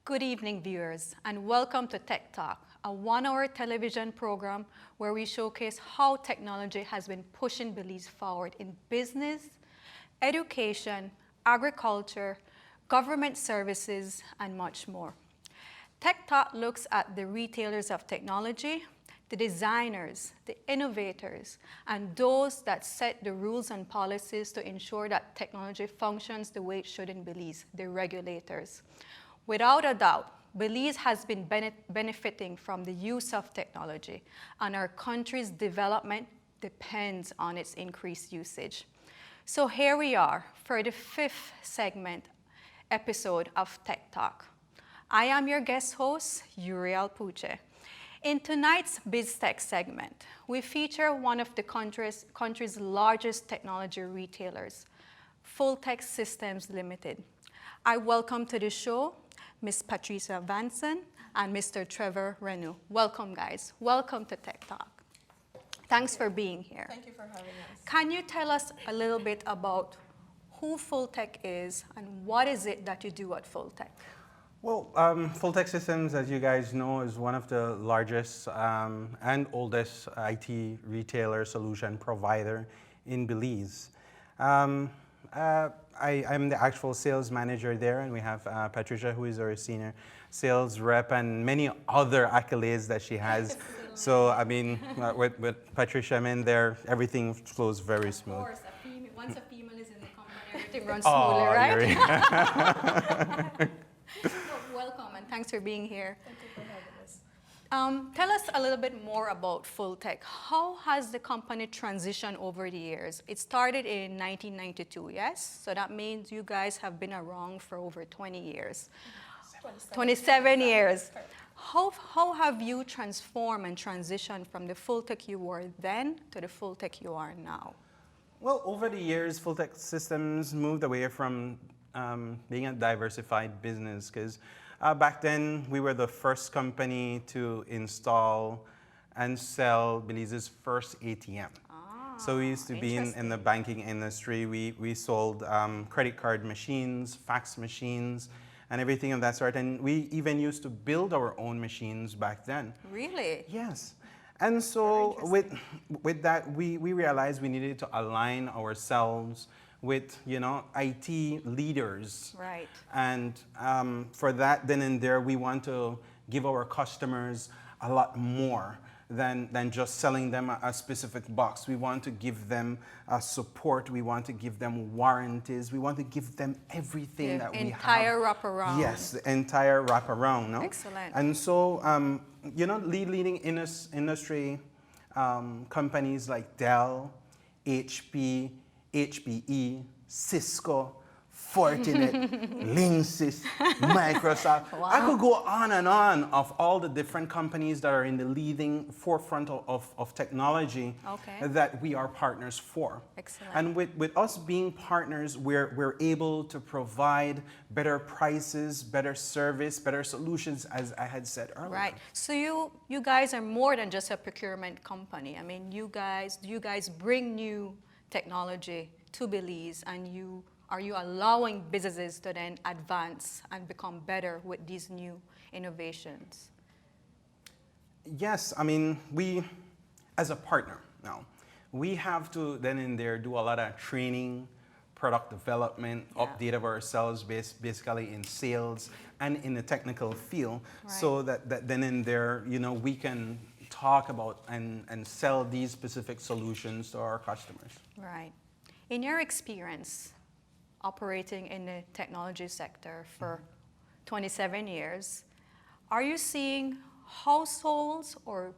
Good evening, viewers, and welcome to Tech Talk, a one-hour television program where we showcase how technology has been pushing Belize forward in business, education, agriculture, government services, and much more. Tech Talk looks at the retailers of technology, the designers, the innovators, and those that set the rules and policies to ensure that technology functions the way it should in Belize, the regulators. Without a doubt, Belize has been benefiting from the use of technology, and our country's development depends on its increased usage. So here we are for the fifth episode of Tech Talk. I am your guest host, Uriel Puche. In tonight's BizTech segment, we feature one of the country's largest technology retailers, Fultec Systems Limited. I welcome to the show Ms. Patricia Vanson and Mr. Trevor Renew. Welcome, guys. Welcome to Tech Talk. Thanks for being here. Thank you for having us. Can you tell us a little bit about who Fultec is and what is it that you do at Fultec? Well, Fultec Systems, as you guys know, is one of the largest and oldest IT retailer solution provider in Belize. I'm the actual sales manager there, and we have Patricia, who is our senior sales rep, and many other accolades that she has. So, I mean, with Patricia, I mean, everything flows very smooth. Of course, once a female is in the company, everything runs smoothly, right? Welcome, and thanks for being here. Thank you for having us. Tell us a little bit more about Fultec. How has the company transitioned over the years? It started in 1992, yes? So that means you guys have been around for over 20 years. 27 years. How have you transformed and transitioned from the Fultec you were then to the Fultec you are now? Well, over the years, Fultec Systems moved away from being a diversified business, because back then we were the first company to install and sell Belize's first ATM. So we used to be in the banking industry. We sold credit card machines, fax machines, and everything of that sort. And we even used to build our own machines back then. Really? Yes. And so with that, we realized we needed to align ourselves with, IT leaders. Right. And for that, then and there, we want to give our customers a lot more than just selling them a specific box. We want to give them support. We want to give them warranties. We want to give them everything that we have. Entire wraparound. Yes, the entire wraparound. No? Excellent. And so, leading industry companies like Dell, HP, HPE, Cisco, Fortinet, Linksys, Microsoft. Wow. I could go on and on of all the different companies that are in the leading forefront of technology that we are partners for. Excellent. And with us being partners, we're able to provide better prices, better service, better solutions, as I had said earlier. Right. So you guys are more than just a procurement company. I mean, you guys bring new technology to Belize, and are you allowing businesses to then advance and become better with these new innovations? Yes, I mean, we, as a partner now, we have to then and there do a lot of training, product development, update of ourselves basically in sales and in the technical field, so that then and there, we can talk about and sell these specific solutions to our customers. Right. In your experience operating in the technology sector for 27 years, are you seeing households or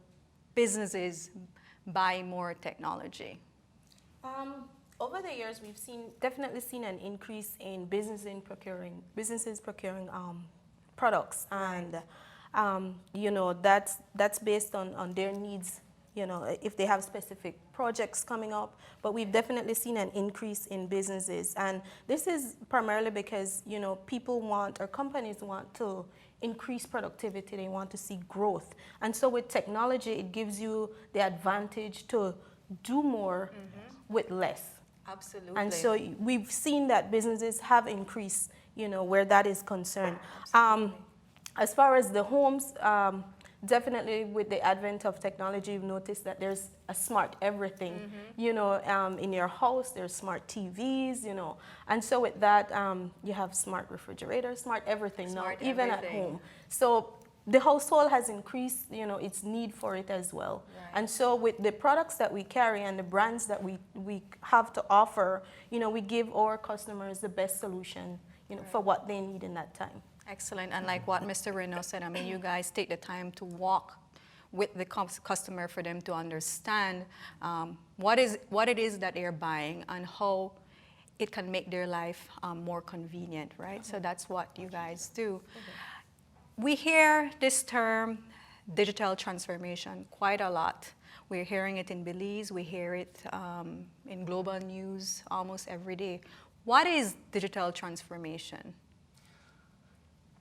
businesses buy more technology? Over the years, we've definitely seen an increase in businesses procuring products, and that's based on their needs. If they have specific projects coming up, but we've definitely seen an increase in businesses. And this is primarily because, people want, or companies want to increase productivity. They want to see growth. And so with technology, it gives you the advantage to do more with less. Absolutely. And so we've seen that businesses have increased, where that is concerned. As far as the homes, definitely with the advent of technology, you've noticed that there's a smart everything. You know, in your house, there's smart TVs, you know. And so with that, you have smart refrigerators, smart everything Smart now, even at everything. home. So the household has increased, you know, its need for it as well. Right. And so with the products that we carry and the brands that we have to offer, you know, we give our customers the best solution, you know, for what they need in that time. Excellent. And like what Mr. Reno said, I mean, you guys take the time to walk with the customer for them to understand what it is that they're buying and how it can make their life more convenient, right? So that's what you guys do. We hear this term, digital transformation, quite a lot. We're hearing it in Belize, we hear it in global news almost every day. What is digital transformation?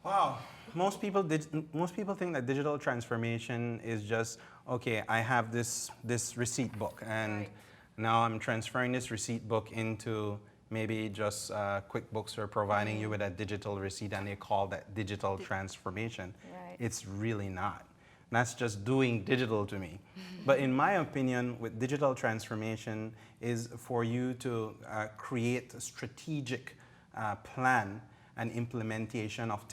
Wow, most people think that digital transformation is just, okay, I have this receipt book, and Right. now I'm transferring this receipt book into maybe just QuickBooks or providing you with a digital receipt, and they call that digital transformation. Right. It's really not. That's just doing digital to me. But in my opinion, with digital transformation is for you to create a strategic plan and implementation of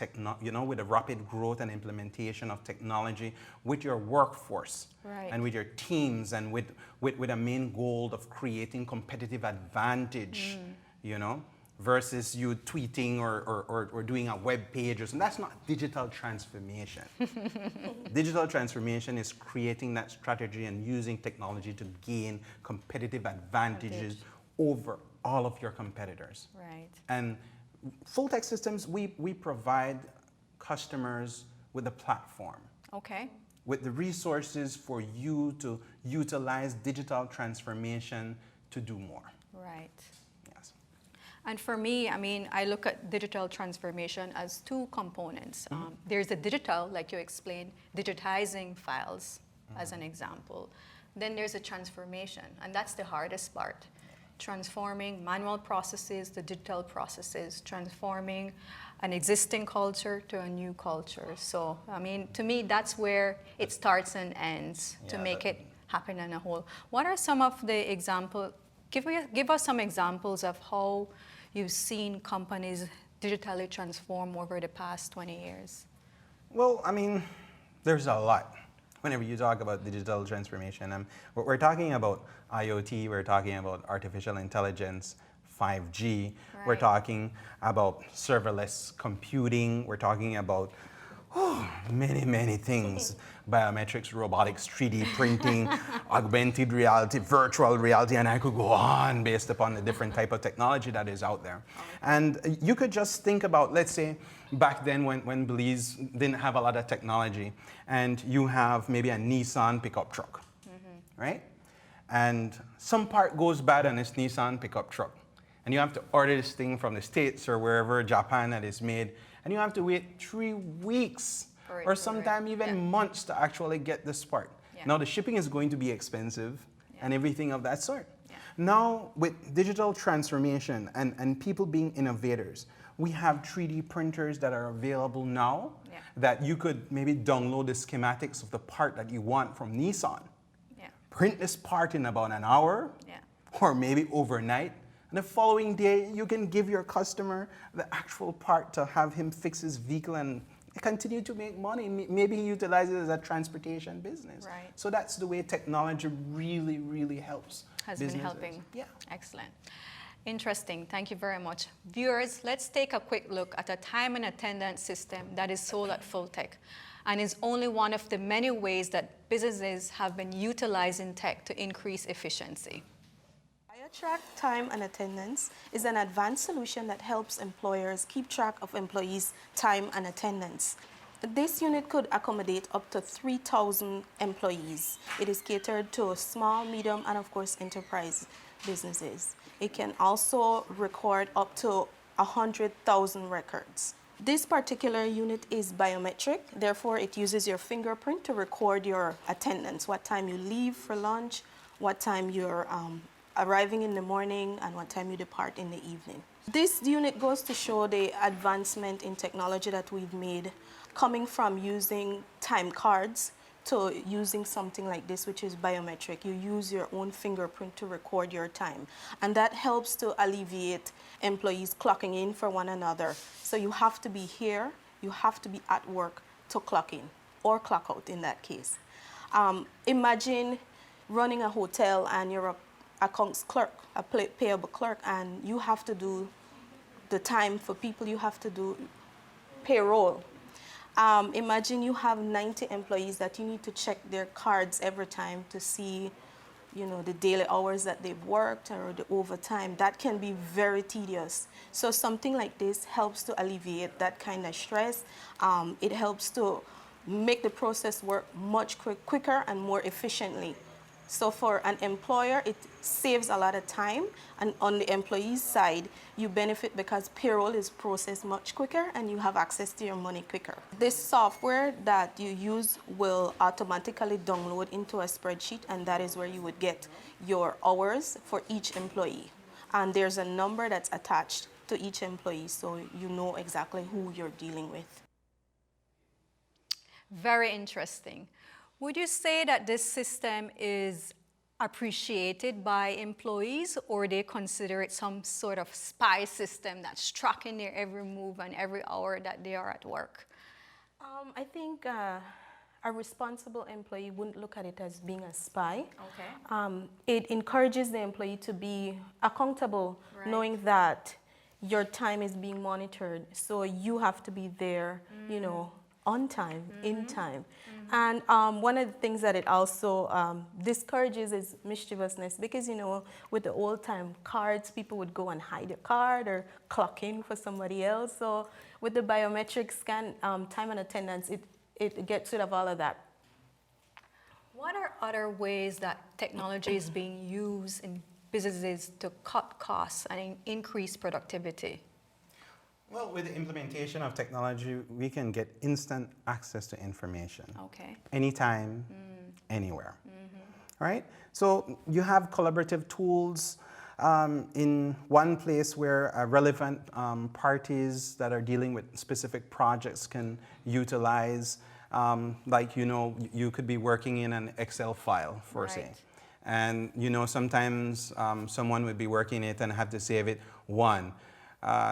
with a rapid growth and implementation of technology with your workforce. Right. And with your teams, and with a main goal of creating competitive advantage, you know, versus you tweeting or doing a web page or something. That's not digital transformation. Digital transformation is creating that strategy and using technology to gain competitive advantages over all of your competitors. Right. And Fultec Systems, we provide customers with a platform, Okay. with the resources for you to utilize digital transformation to do more. Right. Yes. And for me, I mean, I look at digital transformation as two components. There's the digital, like you explained, digitizing files as an example. Then there's a transformation, and that's the hardest part. Transforming manual processes to digital processes, transforming an existing culture to a new culture. So, I mean, to me, that's where it starts and ends to Yeah, make it happen in a whole. What are some of the examples? Give us some examples of how you've seen companies digitally transform over the past 20 years. Well, I mean, there's a lot. Whenever you talk about digital transformation, we're talking about IoT, we're talking about artificial intelligence, 5G, we're Right. talking about serverless computing, we're talking about many things. Biometrics, robotics, 3D printing, augmented reality, virtual reality, and I could go on based upon the different type of technology that is out there. And you could just think about, let's say, back then when Belize didn't have a lot of technology, and you have maybe a Nissan pickup truck, right? And some part goes bad on this Nissan pickup truck, and you have to order this thing from the States or wherever, Japan, that is made, and you have to wait 3 weeks For it or to sometime arrive. even Yeah. months to actually get this part. Yeah. Now the shipping is going to be expensive Yeah. and everything of that sort. Yeah. Now with digital transformation and people being innovators, we have 3D printers that are available now Yeah. that you could maybe download the schematics of the part that you want from Nissan. Yeah. Print this part in about an hour Yeah. or maybe overnight. And the following day, you can give your customer the actual part to have him fix his vehicle and continue to make money. Maybe he utilizes it as a transportation business. Right. So that's the way technology really helps Has businesses. been helping. Yeah. Excellent. Interesting. Thank you very much. Viewers, let's take a quick look at a time and attendance system that is sold at Fultec and is only one of the many ways that businesses have been utilizing tech to increase efficiency. Track time and attendance is an advanced solution that helps employers keep track of employees' time and attendance. This unit could accommodate up to 3,000 employees. It is catered to small, medium, and of course, enterprise businesses. It can also record up to 100,000 records. This particular unit is biometric, therefore it uses your fingerprint to record your attendance, what time you leave for lunch, what time you're arriving in the morning and what time you depart in the evening. This unit goes to show the advancement in technology that we've made, coming from using time cards to using something like this, which is biometric. You use your own fingerprint to record your time. And that helps to alleviate employees clocking in for one another. So you have to be here, you have to be at work to clock in, or clock out in that case. Imagine running a hotel and you're a accounts clerk, a payable clerk, and you have to do the time for people, you have to do payroll. Imagine you have 90 employees that you need to check their cards every time to see, you know, the daily hours that they've worked or the overtime. That can be very tedious. So something like this helps to alleviate that kind of stress. It helps to make the process work much quicker and more efficiently. So for an employer, it saves a lot of time, and on the employee's side, you benefit because payroll is processed much quicker and you have access to your money quicker. This software that you use will automatically download into a spreadsheet, and that is where you would get your hours for each employee. And there's a number that's attached to each employee, so you know exactly who you're dealing with. Very interesting. Would you say that this system is appreciated by employees, or they consider it some sort of spy system that's tracking their every move and every hour that they are at work? I think a responsible employee wouldn't look at it as being a spy. Okay. It encourages the employee to be accountable, Right. knowing that your time is being monitored. So you have to be there, you know, on time, in time. And one of the things that it also discourages is mischievousness, because, you know, with the old time cards, people would go and hide a card or clock in for somebody else. So with the biometric scan, time and attendance, it gets rid of all of that. What are other ways that technology is being used in businesses to cut costs and increase productivity? Well, with the implementation of technology, we can get instant access to information. Okay. Anytime, anywhere. Right? So you have collaborative tools in one place where relevant parties that are dealing with specific projects can utilize. Like, you know, you could be working in an Excel file, for say. And, you know, sometimes someone would be working it and have to save it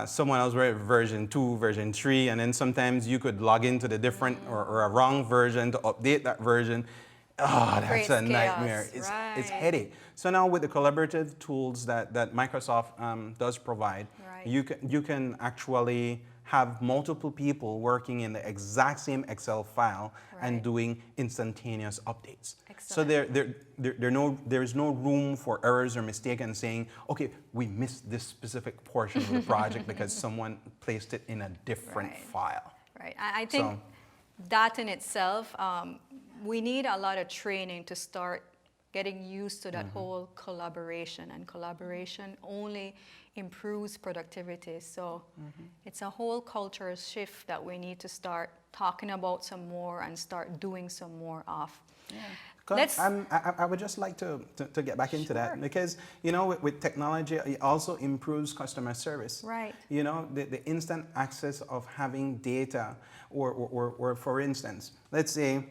someone else wrote version 2, version 3, and then sometimes you could log into the different or a wrong version to update that version. Oh, that's a nightmare. It's headache. So now with the collaborative tools that Microsoft does provide, you can actually have multiple people working in the exact same Excel file and doing instantaneous updates. So there is no room for errors or mistake and saying, okay, we missed this specific portion of the project because someone placed it in a different file. Right. I think that in itself, we need a lot of training to start getting used to that whole collaboration, and collaboration only improves productivity. So it's a whole cultural shift that we need to start talking about some more and start doing some more of. I would just like to get back into that, because, you know, with technology, it also improves customer service. Right. You know, the instant access of having data, or for instance, let's say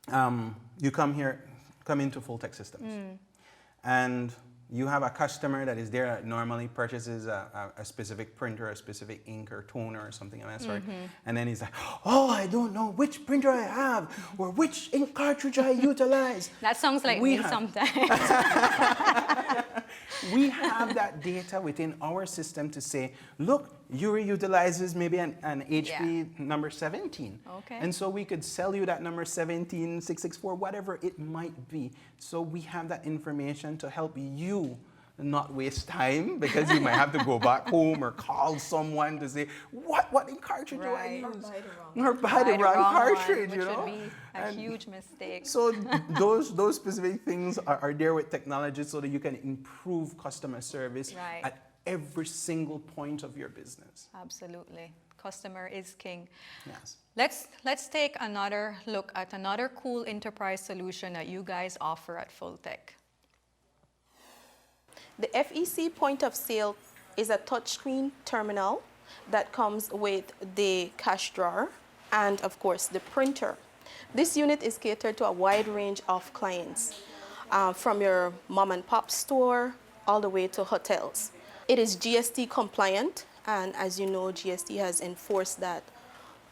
you come into Fultec Systems, and you have a customer that is there that normally purchases a specific printer, a specific ink or toner or something of that sort. And then he's like, oh, I don't know which printer I have or which ink cartridge I utilize. That sounds like me sometimes. We have that data within our system to say, look, Yuri utilizes maybe an HP number 17. Okay. And so we could sell you that number 17664, whatever it might be. So we have that information to help you not waste time, because you might have to go back home or call someone to say, what cartridge do I use? Or buy the wrong cartridge, which you know? would be a huge mistake. So those specific things are there with technology, so that you can improve customer service at every single point of your business. Absolutely. Customer is king. Yes. Let's take another look at another cool enterprise solution that you guys offer at Fultec. The FEC point of sale is a touchscreen terminal that comes with the cash drawer and, of course, the printer. This unit is catered to a wide range of clients, from your mom and pop store all the way to hotels. It is GST compliant, and as you know, GST has enforced that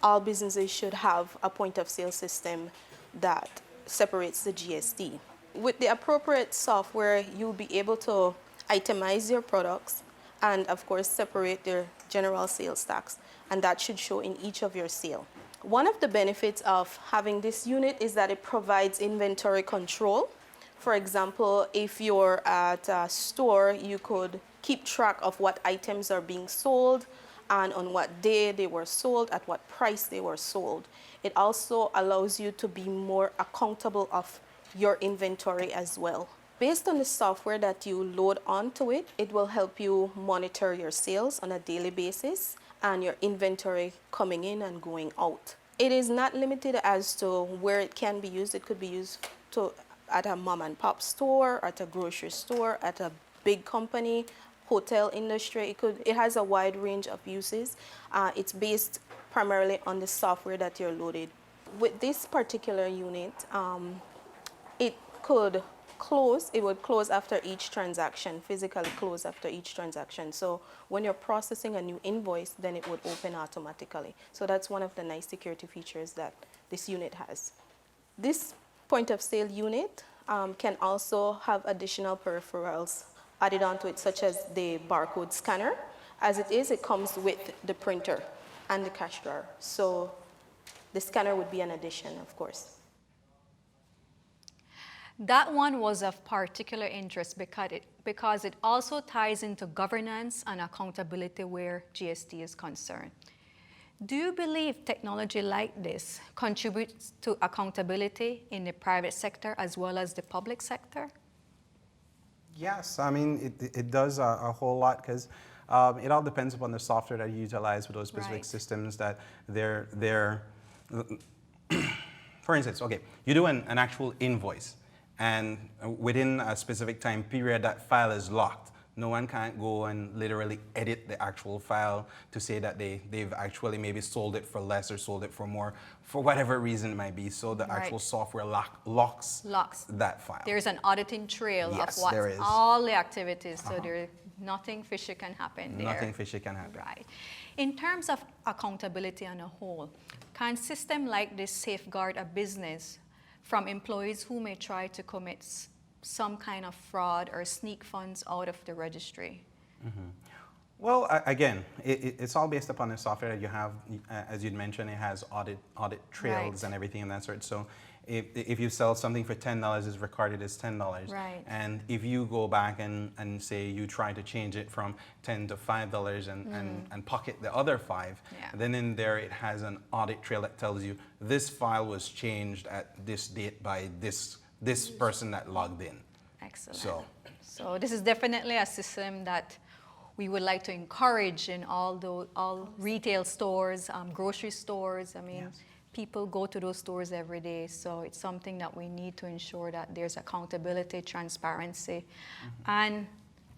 all businesses should have a point of sale system that separates the GST. With the appropriate software, you'll be able to itemize your products and, of course, separate their general sales tax, and that should show in each of your sale. One of the benefits of having this unit is that it provides inventory control. For example, if you're at a store, you could keep track of what items are being sold and on what day they were sold, at what price they were sold. It also allows you to be more accountable of your inventory as well. Based on the software that you load onto it, it will help you monitor your sales on a daily basis and your inventory coming in and going out. It is not limited as to where it can be used. It could be used at a mom and pop store, at a grocery store, at a big company, hotel industry. It has a wide range of uses. It's based primarily on the software that you're loaded. With this particular unit, it could close. It would close after each transaction, physically close after each transaction. So when you're processing a new invoice, then it would open automatically. So that's one of the nice security features that this unit has. This point of sale unit can also have additional peripherals added onto it, such as the barcode scanner. As it is, it comes with the printer and the cash drawer. So the scanner would be an addition, of course. That one was of particular interest because it also ties into governance and accountability where GST is concerned. Do you believe technology like this contributes to accountability in the private sector as well as the public sector? Yes, I mean, it does a whole lot, because it all depends upon the software that you utilize with those specific systems that they're for instance, okay, you do an actual invoice, and within a specific time period, that file is locked. No one can't go and literally edit the actual file to say that they've actually maybe sold it for less or sold it for more, for whatever reason it might be. So the actual software locks that file. There's an auditing trail Yes, of what there is. all the activities, so there's nothing fishy can happen there. Nothing fishy can happen. Right. In terms of accountability on a whole, can system like this safeguard a business from employees who may try to commit some kind of fraud or sneak funds out of the registry? Mm-hmm. Well, again, it's all based upon the software that you have. As you'd mentioned, it has audit trails and everything of that sort. So if you sell something for $10, it's recorded as $10. Right. And if you go back and say you try to change it from $10 to $5 and pocket the other $5, then in there it has an audit trail that tells you this file was changed at this date by this person that logged in. Excellent. So this is definitely a system that we would like to encourage in all retail stores, grocery stores. I mean, people go to those stores every day, so it's something that we need to ensure that there's accountability, transparency, and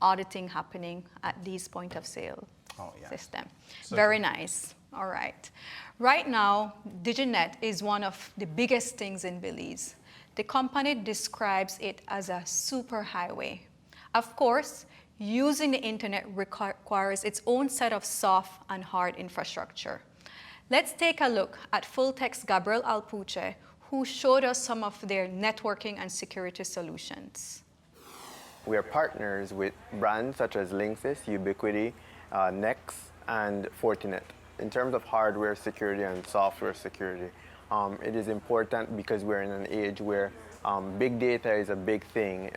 auditing happening at these point of sale system. Very nice. All right. Right now, DigiNet is one of the biggest things in Belize. The company describes it as a superhighway. Of course, using the internet requires its own set of soft and hard infrastructure. Let's take a look at Fultec's Gabriel Alpuche, who showed us some of their networking and security solutions. We are partners with brands such as Linksys, Ubiquity, Next, and Fortinet. In terms of hardware security and software security, it is important because we're in an age where big data is a big thing.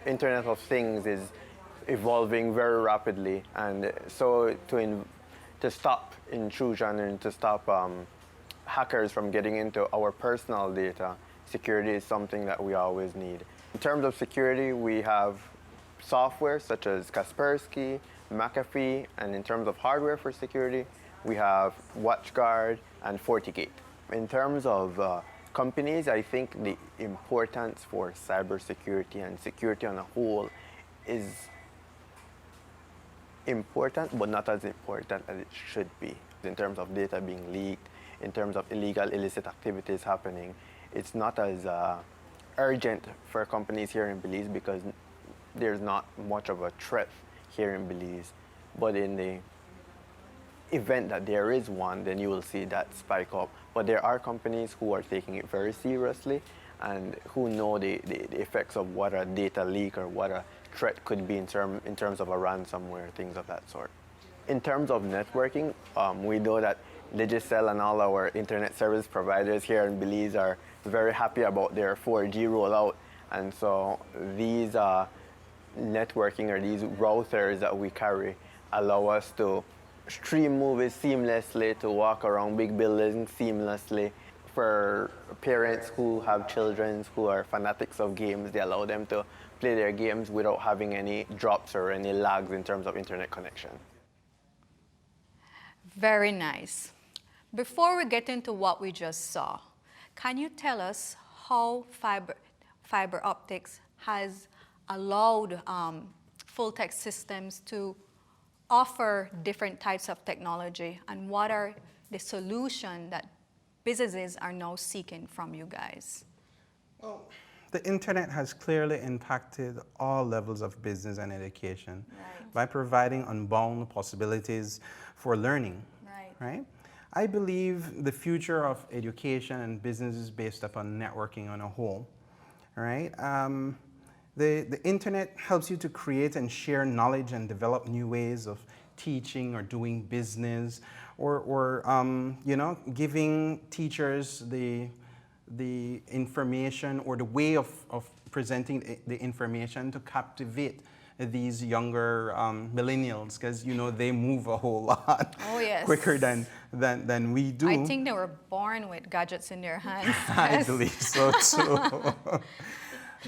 Internet of Things is evolving very rapidly, and so to stop intrusion and to stop hackers from getting into our personal data, security is something that we always need. In terms of security, we have software such as Kaspersky, McAfee, and in terms of hardware for security, we have WatchGuard and FortiGate. In terms of companies, I think the importance for cybersecurity and security on a whole is important, but not as important as it should be. In terms of data being leaked, in terms of illegal, illicit activities happening, it's not as urgent for companies here in Belize because there's not much of a threat here in Belize. But in the event that there is one, then you will see that spike up. But there are companies who are taking it very seriously and who know the effects of what a data leak or what a threat could be in terms of a ransomware, things of that sort. In terms of networking, we know that Digicel and all our internet service providers here in Belize are very happy about their 4G rollout. And so these networking or these routers that we carry allow us to stream movies seamlessly, to walk around big buildings seamlessly. For parents who have children who are fanatics of games, they allow them to play their games without having any drops or any lags in terms of internet connection. Very nice. Before we get into what we just saw, can you tell us how fiber optics has allowed Fultec systems to offer different types of technology, and what are the solutions that businesses are now seeking from you guys? Well, the internet has clearly impacted all levels of business and education by providing unbound possibilities for learning, right? I believe the future of education and business is based upon networking on a whole, right? The internet helps you to create and share knowledge and develop new ways of teaching or doing business, or you know, giving teachers the information or the way of presenting the information to captivate these younger millennials, because you know they move a whole lot quicker than we do. I think they were born with gadgets in their hands. I believe so too.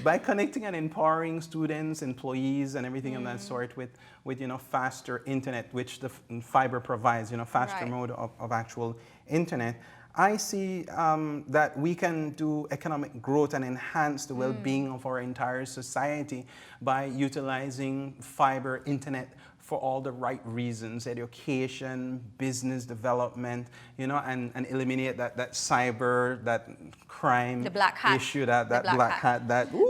By connecting and empowering students, employees, and everything of that sort with you know, faster internet, which the fiber provides, you know, faster mode of actual internet, I see that we can do economic growth and enhance the well-being of our entire society by utilizing fiber internet for all the right reasons: education, business development, you know, and eliminate that cyber, that crime the black hat issue, that black hat that, ooh,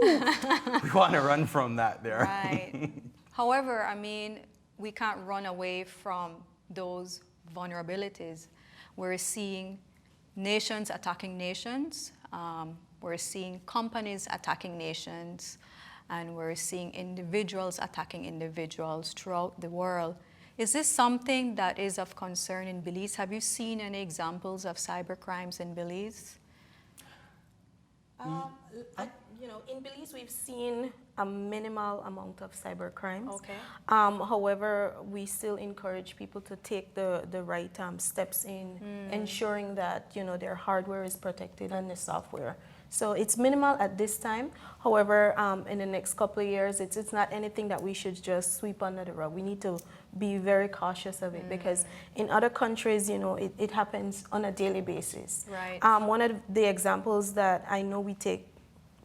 we want to run from that there. Right. However, I mean, we can't run away from those vulnerabilities. We're seeing nations attacking nations. We're seeing companies attacking nations. And we're seeing individuals attacking individuals throughout the world. Is this something that is of concern in Belize? Have you seen any examples of cyber crimes in Belize? You know, in Belize, we've seen a minimal amount of cyber crimes. Okay. However, we still encourage people to take the right steps in ensuring that, you know, their hardware is protected and the software. So it's minimal at this time. However, in the next couple of years, it's not anything that we should just sweep under the rug. We need to be very cautious of it because in other countries, you know, it happens on a daily basis. Right. One of the examples that I know we take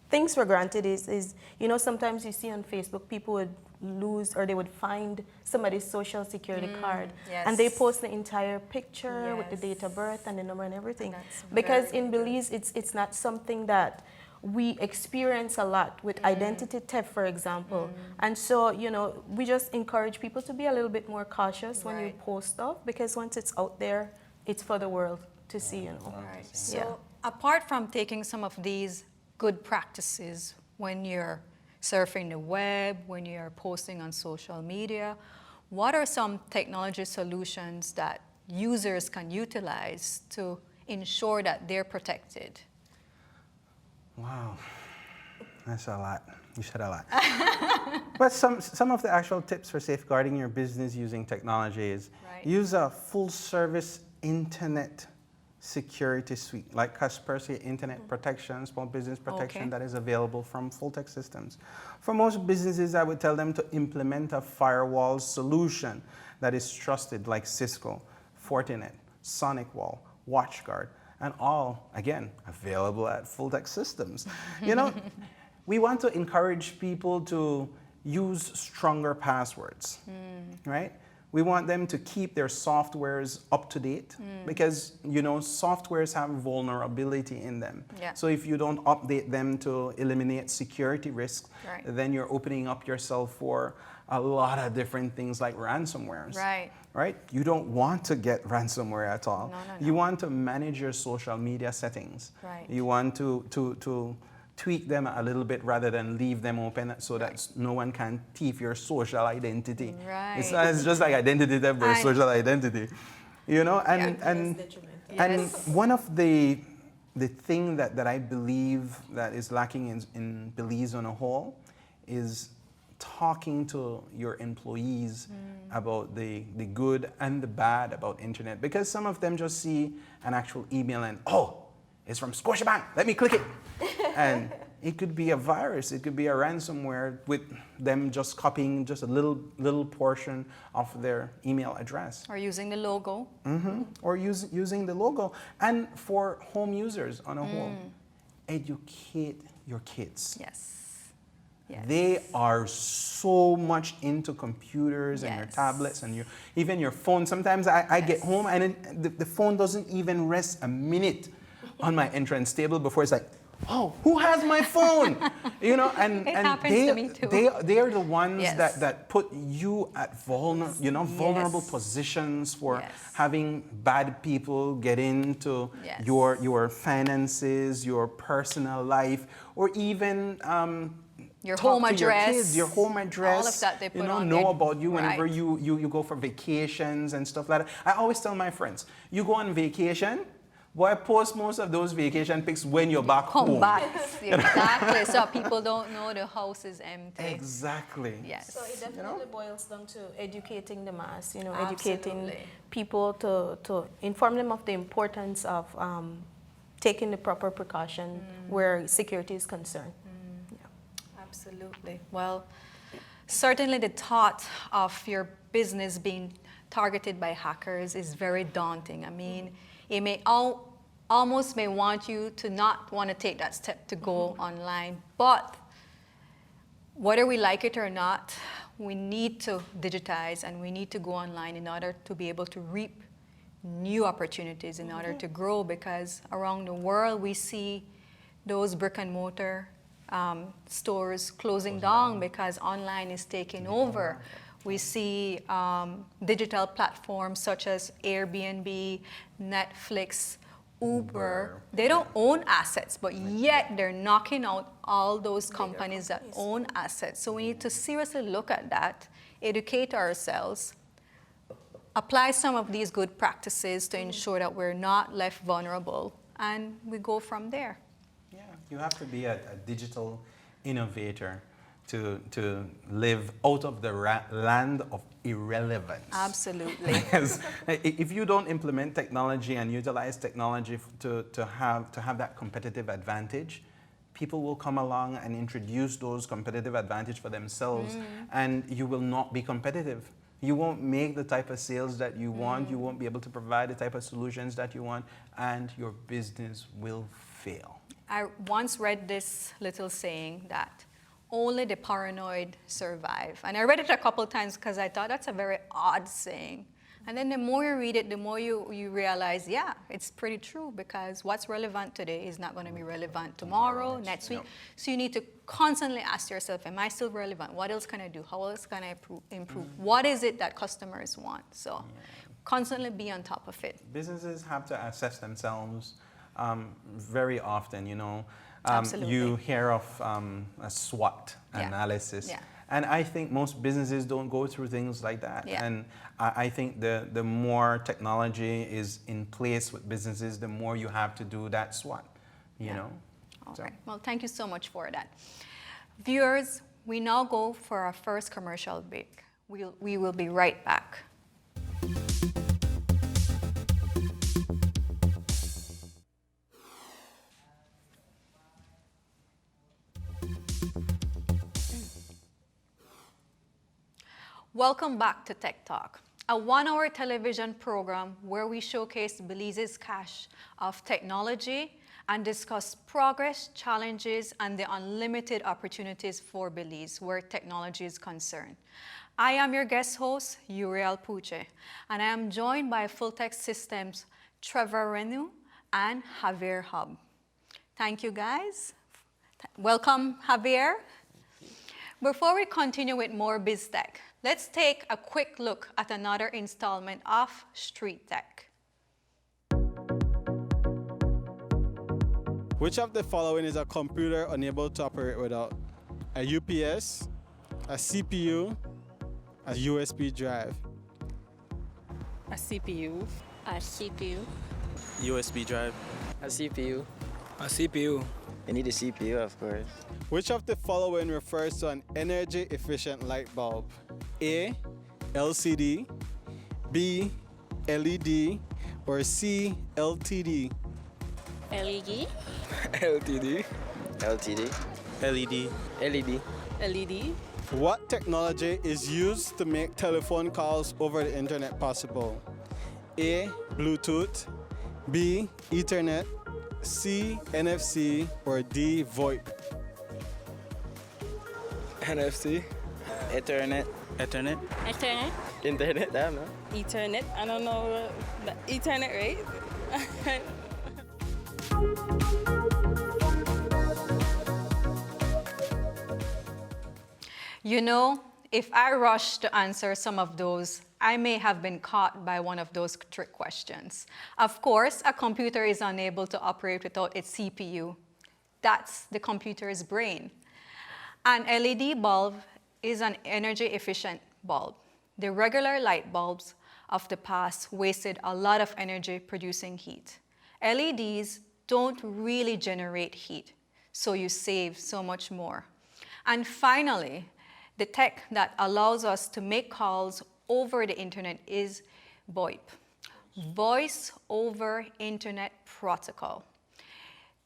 things for granted is, you know, sometimes you see on Facebook people would lose or they would find somebody's social security card and they post the entire picture with the date of birth and the number and everything. Because in Belize, it's not something that we experience a lot with identity theft, for example. And so, you know, we just encourage people to be a little bit more cautious when you post stuff, because once it's out there, it's for the world to see, you know. Right. So apart from taking some of these good practices when you're surfing the web, when you're posting on social media, what are some technology solutions that users can utilize to ensure that they're protected? Wow, that's a lot. You said a lot. But some of the actual tips for safeguarding your business using technology is use a full-service internet security suite, like Kaspersky Internet Protection, Small Business Protection, that is available from Fultec Systems. For most businesses, I would tell them to implement a firewall solution that is trusted, like Cisco, Fortinet, SonicWall, WatchGuard, and all, again, available at Fultec Systems. You know, we want to encourage people to use stronger passwords, right? We want them to keep their softwares up to date because, you know, softwares have vulnerability in them. Yeah. So if you don't update them to eliminate security risks, Right. then you're opening up yourself for a lot of different things like ransomwares. Right. Right? You don't want to get ransomware at all. No, no, You no. want to manage your social media settings. Right. You want to tweak them a little bit rather than leave them open so that no one can thief your social identity. Right. It's just like identity theft versus social identity. You know, and Yes. one of the thing that I believe that is lacking in Belize on a whole is talking to your employees about the good and the bad about internet, because some of them just see an actual email and, oh, it's from Scotiabank, let me click it. And it could be a virus, it could be a ransomware with them just copying just a little portion of their email address. Or using the logo. Or using the logo. And for home users on a whole, educate your kids. Yes. Yes. They are so much into computers and your Yes. tablets and even your phone. Sometimes I get Yes. home and the phone doesn't even rest a minute on my entrance table before it's like, oh, who has my phone? You know, and It happens they, to me too. they are the ones Yes. that put you at vulnerable Yes. positions for Yes. having bad people get into Yes. your finances, your personal life, or even Your talk home to address. your kids, your home address. All of that they put know on know there. about you whenever Right. you go for vacations and stuff like that. I always tell my friends, you go on vacation, boy, post most of those vacation pics when you're back Come home. back. Exactly. So people don't know the house is empty. Exactly. Yes. So it definitely boils down to educating the mass, you know, educating Absolutely. people to inform them of the importance of taking the proper precaution where security is concerned. Absolutely. Well, certainly the thought of your business being targeted by hackers is very daunting. I mean, it may almost may want you to not want to take that step to go online, but whether we like it or not, we need to digitize and we need to go online in order to be able to reap new opportunities, in order to grow, because around the world we see those brick and mortar stores closing down because online is taking over. We see digital platforms such as Airbnb, Netflix, Uber. They don't own assets, but yet they're knocking out all those companies that own assets. So we need to seriously look at that, educate ourselves, apply some of these good practices to ensure that we're not left vulnerable, and we go from there. Yeah, you have to be a digital innovator to live out of the land of irrelevance. Absolutely. Because if you don't implement technology and utilize technology to have that competitive advantage, people will come along and introduce those competitive advantage for themselves, and you will not be competitive. You won't make the type of sales that you want, you won't be able to provide the type of solutions that you want, and your business will fail. I once read this little saying that only the paranoid survive. And I read it a couple times because I thought that's a very odd saying. And then the more you read it, the more you realize, yeah, it's pretty true, because what's relevant today is not going to be relevant tomorrow, next week. Yep. So you need to constantly ask yourself, am I still relevant? What else can I do? How else can I improve? What is it that customers want? So constantly be on top of it. Businesses have to assess themselves very often, you know. Absolutely. You hear of a SWOT Yeah. analysis. Yeah. And I think most businesses don't go through things like that. Yeah. And I think the more technology is in place with businesses, the more you have to do that SWOT, you know. All So- right. Well, thank you so much for that. Viewers, we now go for our first commercial break. We will be right back. Welcome back to Tech Talk, a one-hour television program where we showcase Belize's cache of technology and discuss progress, challenges, and the unlimited opportunities for Belize where technology is concerned. I am your guest host, Uriel Puche, and I am joined by Fultec Systems Trevor Renew and Javier Hub. Thank you, guys. Welcome, Javier. Before we continue with more BizTech, let's take a quick look at another installment of Street Tech. Which of the following is a computer unable to operate without a UPS, a CPU, a USB drive? A CPU. A CPU. USB drive. A CPU. A CPU. You need a CPU, of course. Which of the following refers to an energy efficient light bulb? A, LCD, B, LED, or C, LTD? LED. LTD. LTD. LED. LED. LED. What technology is used to make telephone calls over the internet possible? A, Bluetooth, B, Ethernet, C, NFC, or D, VoIP? NFC. Ethernet. Ethernet. Ethernet. Internet, I don't know. Ethernet. I don't know. Ethernet, right? You know, if I rush to answer some of those, I may have been caught by one of those trick questions. Of course, a computer is unable to operate without its CPU. That's the computer's brain. An LED bulb is an energy efficient bulb. The regular light bulbs of the past wasted a lot of energy producing heat. LEDs don't really generate heat, so you save so much more. And finally, the tech that allows us to make calls over the internet is VoIP, Voice over Internet Protocol.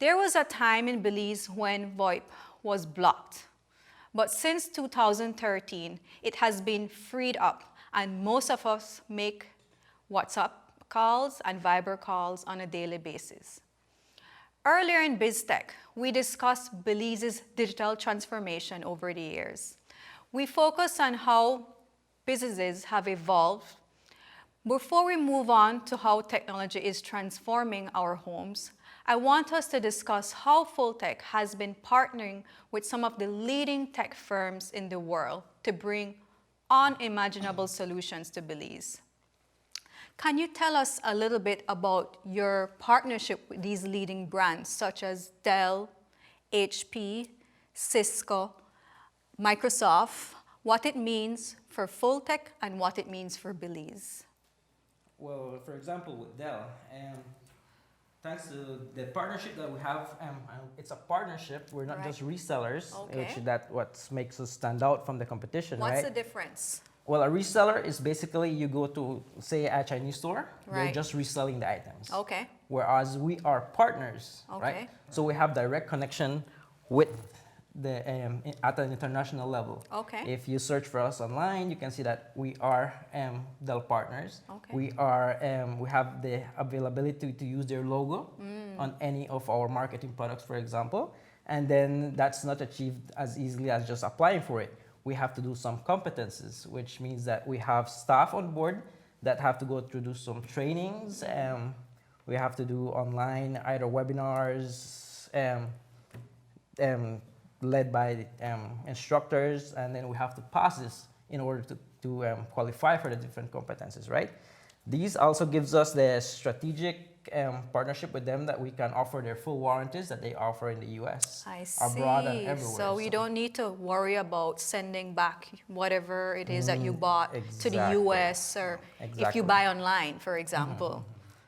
There was a time in Belize when VoIP was blocked, but since 2013, it has been freed up, and most of us make WhatsApp calls and Viber calls on a daily basis. Earlier in BizTech, we discussed Belize's digital transformation over the years. We focused on how businesses have evolved. Before we move on to how technology is transforming our homes, I want us to discuss how Fultec has been partnering with some of the leading tech firms in the world to bring unimaginable solutions to Belize. Can you tell us a little bit about your partnership with these leading brands such as Dell, HP, Cisco, Microsoft, what it means for Fultec and what it means for Belize? Well, for example, with Dell, thanks to the partnership that we have, it's a partnership. We're not just resellers, which that what makes us stand out from the competition, What's right? the difference? Well, a reseller is basically you go to, say, a Chinese store, they're Right. just reselling the items. Okay. Whereas we are partners, Okay. right? So we have direct connection with the at an international level. Okay. If you search for us online, you can see that we are Dell partners. Okay. We have the availability to use their logo on any of our marketing products, for example. And then that's not achieved as easily as just applying for it. We have to do some competencies, which means that we have staff on board that have to go through do some trainings. We have to do online either webinars led by instructors, and then we have to pass this in order to qualify for the different competencies, right? These also gives us the strategic partnership with them that we can offer their full warranties that they offer in the US, I abroad and see. everywhere. So we don't need to worry about sending back whatever it is that you bought to the exactly. US or if Exactly. you buy online, for example.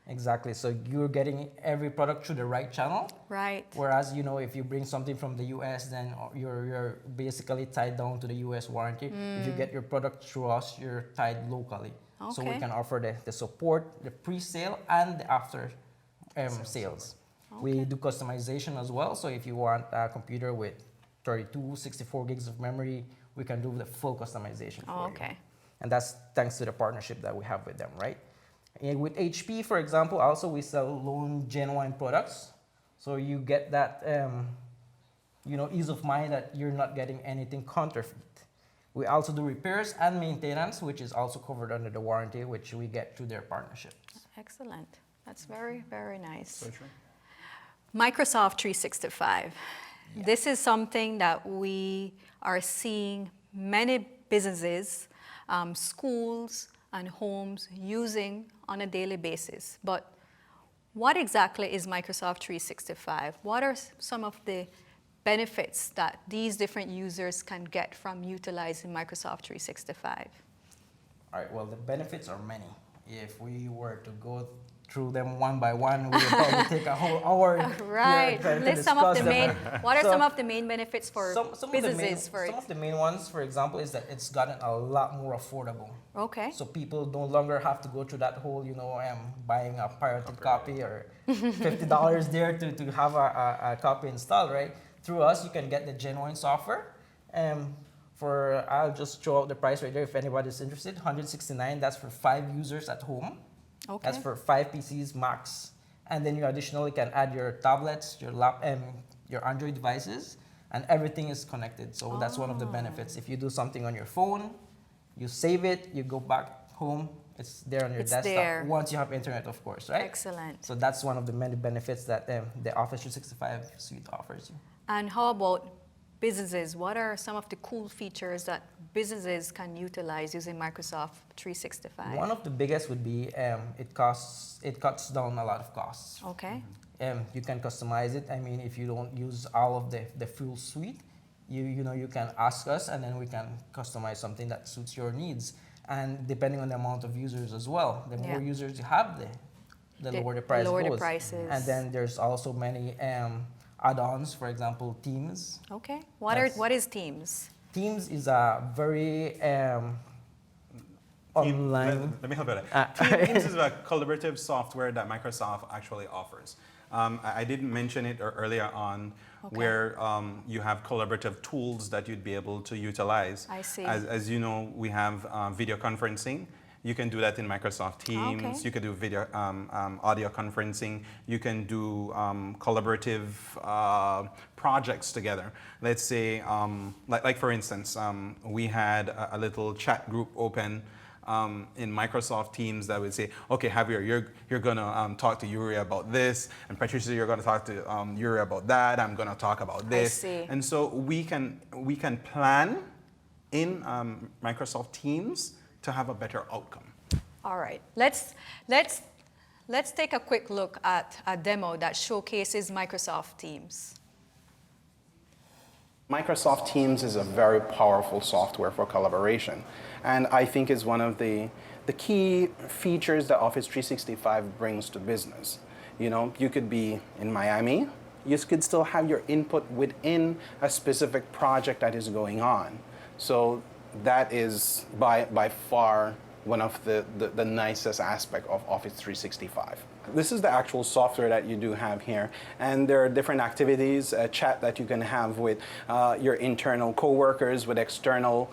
Exactly. So you're getting every product through the right channel. Right. Whereas, you know, if you bring something from the US, then you're basically tied down to the US warranty. If you get your product through us, you're tied locally. So we Okay. can offer the support, the pre-sale, and the after sales. We do customization as well. So if you want a computer with 32, 64 gigs of memory, we can do the full customization for you. Okay. And that's thanks to the partnership that we have with them, right? And with HP, for example, also we sell lone genuine products. So you get that, ease of mind that you're not getting anything counterfeit. We also do repairs and maintenance, which is also covered under the warranty, which we get through their partnerships. Excellent. That's very, very nice. So true. Microsoft 365. This is something that we are seeing many businesses, schools, and homes using on a daily basis. But what exactly is Microsoft 365? What are some of the benefits that these different users can get from utilizing Microsoft 365? All right, well, the benefits are many. If we were to go through them one by one, we would probably take a whole hour. Right. Here to List some of the discuss main. them. What are So, some of the main benefits for businesses? Some of the main ones, for example, is that it's gotten a lot more affordable. Okay. So people no longer have to go through that whole, buying a pirated copy or $50 there to have a copy installed, right? Through us, you can get the genuine software. I'll just throw out the price right there if anybody's interested. $169. That's for 5 users at home. Okay. That's for 5 PCs max. And then you additionally can add your tablets, your Android devices, and everything is connected. So that's one of the benefits. If you do something on your phone, you save it, you go back home, it's there on your desktop. There. Once you have internet, of course, right? Excellent. So that's one of the many benefits that the Office 365 suite offers you. And how about businesses? What are some of the cool features that businesses can utilize using Microsoft 365? One of the biggest would be it cuts down a lot of costs. Okay. You can customize it. I mean, if you don't use all of the full suite, you can ask us, and then we can customize something that suits your needs. And depending on the amount of users as well, the more users you have, the lower the price lower goes. the prices. And then there's also many add-ons, for example, Teams. Okay. What is Teams? Teams is a very online. Let me help you with that. Teams is a collaborative software that Microsoft actually offers. I didn't mention it earlier on, where you have collaborative tools that you'd be able to utilize. I see. As you know, we have video conferencing. You can do that in Microsoft Teams. Okay. You can do video, audio conferencing. You can do collaborative projects together. Let's say, like for instance, we had a little chat group open in Microsoft Teams that would say, okay, Javier, you're gonna talk to Yuri about this, and Patricia, you're gonna talk to Yuri about that. I'm gonna talk about this. I see. And so we can plan in Microsoft Teams to have a better outcome. All right. Let's take a quick look at a demo that showcases Microsoft Teams. Microsoft Teams is a very powerful software for collaboration, and I think is one of the key features that Office 365 brings to business. You know, you could be in Miami, you could still have your input within a specific project that is going on. So that is by far one of the nicest aspect of Office 365. This is the actual software that you do have here, and there are different activities, a chat that you can have with your internal coworkers, with external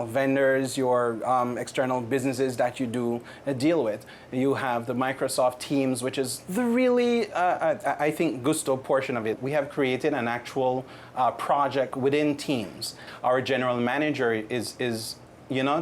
vendors, your external businesses that you do deal with. You have the Microsoft Teams, which is the really, I think, gusto portion of it. We have created an actual project within Teams. Our general manager is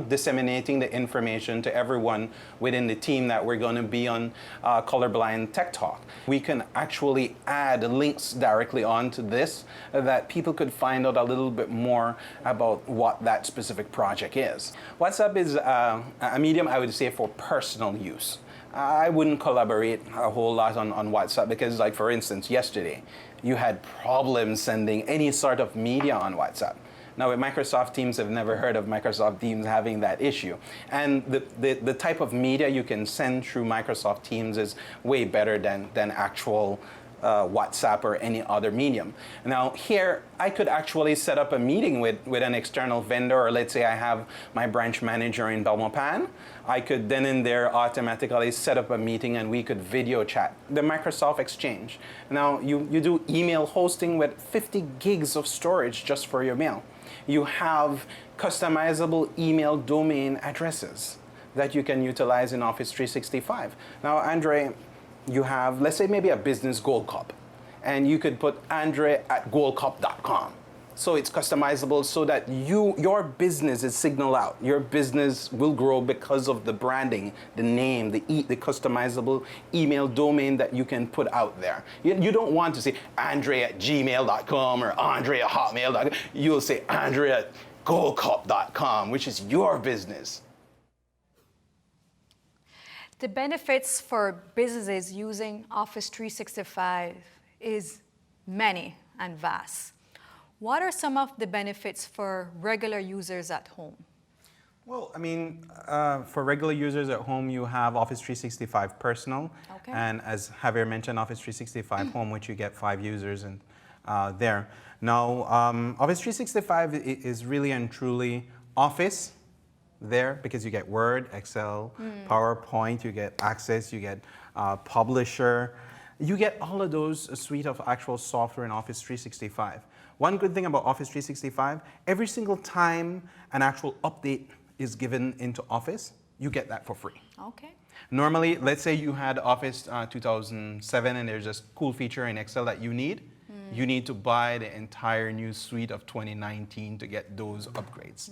disseminating the information to everyone within the team that we're going to be on Colorblind Tech Talk. We can actually add links directly onto this that people could find out a little bit more about what that specific project is. WhatsApp is a medium, I would say, for personal use. I wouldn't collaborate a whole lot on WhatsApp because, like, for instance, yesterday, you had problems sending any sort of media on WhatsApp. Now, with Microsoft Teams, I've never heard of Microsoft Teams having that issue. And the type of media you can send through Microsoft Teams is way better than actual WhatsApp or any other medium. Now, here, I could actually set up a meeting with an external vendor, or let's say I have my branch manager in Belmopan. I could then in there automatically set up a meeting and we could video chat. The Microsoft Exchange. Now, you do email hosting with 50 gigs of storage just for your mail. You have customizable email domain addresses that you can utilize in Office 365. Now, Andre, you have, let's say, maybe a business Gold Cup, and you could put Andre@goldcup.com. So it's customizable so that your business is signaled out. Your business will grow because of the branding, the name, the customizable email domain that you can put out there. You don't want to say andre@gmail.com or andre@hotmail.com. You'll say andre@goldcup.com, which is your business. The benefits for businesses using Office 365 is many and vast. What are some of the benefits for regular users at home? Well, I mean, for regular users at home, you have Office 365 Personal. Okay. And as Javier mentioned, Office 365 Home, which you get 5 users in, there. Now, Office 365 is really and truly Office there because you get Word, Excel, PowerPoint, you get Access, you get Publisher. You get all of those suite of actual software in Office 365. One good thing about Office 365, every single time an actual update is given into Office, you get that for free. Okay. Normally, let's say you had Office 2007 and there's a cool feature in Excel that you need. You need to buy the entire new suite of 2019 to get those upgrades.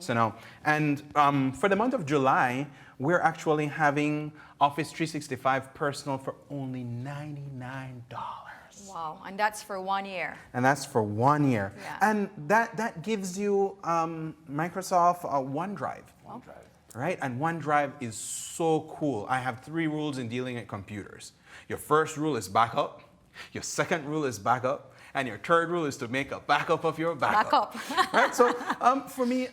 So now, and for the month of July, we're actually having Office 365 Personal for only $99. Wow, and that's for 1 year. And that's for 1 year. Yeah. And that gives you Microsoft OneDrive. Right? And OneDrive is so cool. I have 3 rules in dealing with computers. Your first rule is backup. Your second rule is backup. And your third rule is to make a backup of your backup. Right? So for me,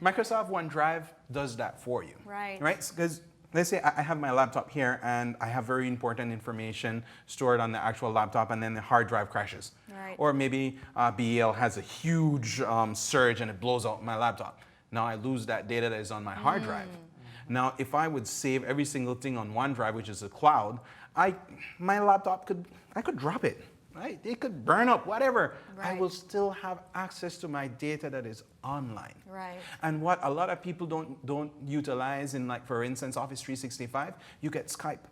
Microsoft OneDrive does that for you. Right. Right? Because let's say I have my laptop here and I have very important information stored on the actual laptop and then the hard drive crashes. Right. Or maybe BEL has a huge surge and it blows out my laptop. Now I lose that data that is on my hard drive. Now if I would save every single thing on OneDrive, which is a cloud, my laptop I could drop it. Right? It could burn up, whatever. I will still have access to my data that is online. Right. And what a lot of people don't utilize in, like, for instance, Office 365, you get Skype.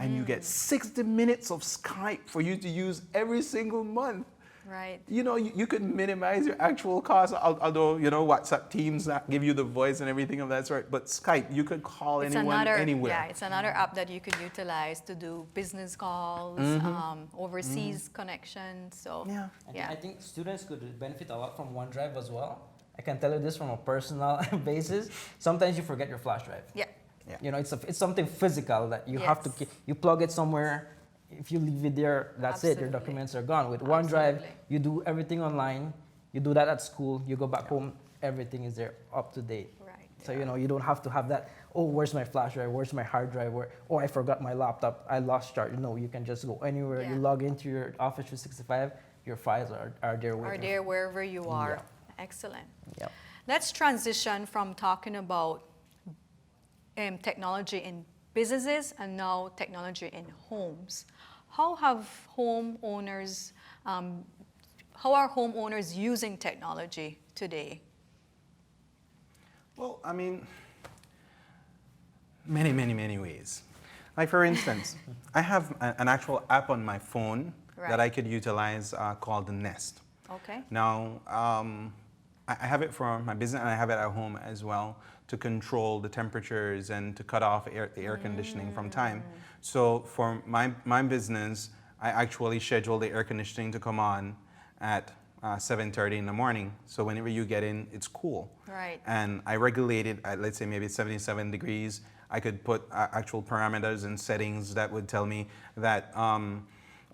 And you get 60 minutes of Skype for you to use every single month. Right. You know, you could minimize your actual cost, although, you know, WhatsApp Teams give you the voice and everything of that sort. But Skype, you could call anyone, anywhere. Yeah, it's another app that you could utilize to do business calls, overseas connections. So, I think students could benefit a lot from OneDrive as well. I can tell you this from a personal basis. Sometimes you forget your flash drive. Yeah. You know, it's something physical that you have to you plug it somewhere. If you leave it there, that's it. Your documents are gone. With OneDrive, you do everything online. You do that at school. You go back home, everything is there up to date. Right. So you know you don't have to have that. Oh, where's my flash drive? Where's my hard drive? Oh, I forgot my laptop. I lost charge. No, you can just go anywhere. You log into your Office 365. Your files are there. Are there wherever you are. Yeah. Excellent. Yep. Let's transition from talking about technology in businesses and now technology in homes. How are homeowners using technology today? Well, I mean, many ways. Like, for instance, I have an actual app on my phone that I could utilize called the Nest. Okay. Now, I have it for my business and I have it at home as well to control the temperatures and to cut off the air conditioning from time. So for my business, I actually schedule the air conditioning to come on at 7:30 in the morning. So whenever you get in, it's cool. Right. And I regulate it at, let's say, maybe 77 degrees. I could put actual parameters and settings that would tell me that,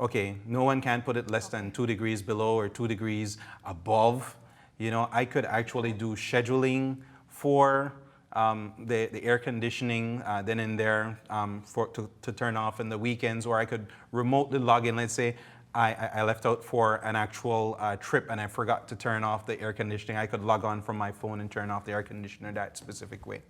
okay, no one can put it less than 2 degrees below or 2 degrees above. You know, I could actually do scheduling for the air conditioning then and there to turn off in the weekends, or I could remotely log in. Let's say I left out for an actual trip and I forgot to turn off the air conditioning. I could log on from my phone and turn off the air conditioner that specific way.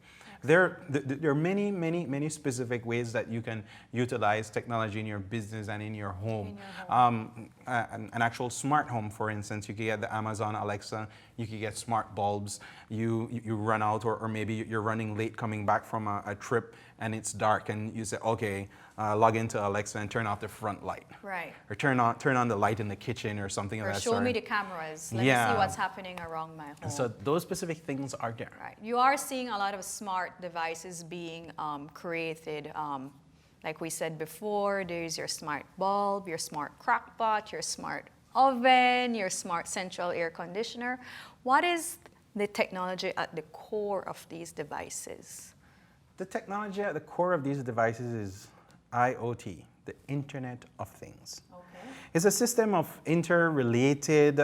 there are many, many, many specific ways that you can utilize technology in your business and in your home. An actual smart home, for instance, you could get the Amazon Alexa, you could get smart bulbs, you run out, or maybe you're running late coming back from a trip and it's dark and you say, okay, log into Alexa and turn off the front light. Right. Or turn on the light in the kitchen or something of Or that show sort. me the cameras. Let me see what's happening around my home. And so those specific things are there. Right. You are seeing a lot of smart devices being created. Like we said before, there's your smart bulb, your smart crock pot, your smart oven, your smart central air conditioner. What is the technology at the core of these devices? The technology at the core of these devices is IoT, the Internet of Things. Okay. It's a system of interrelated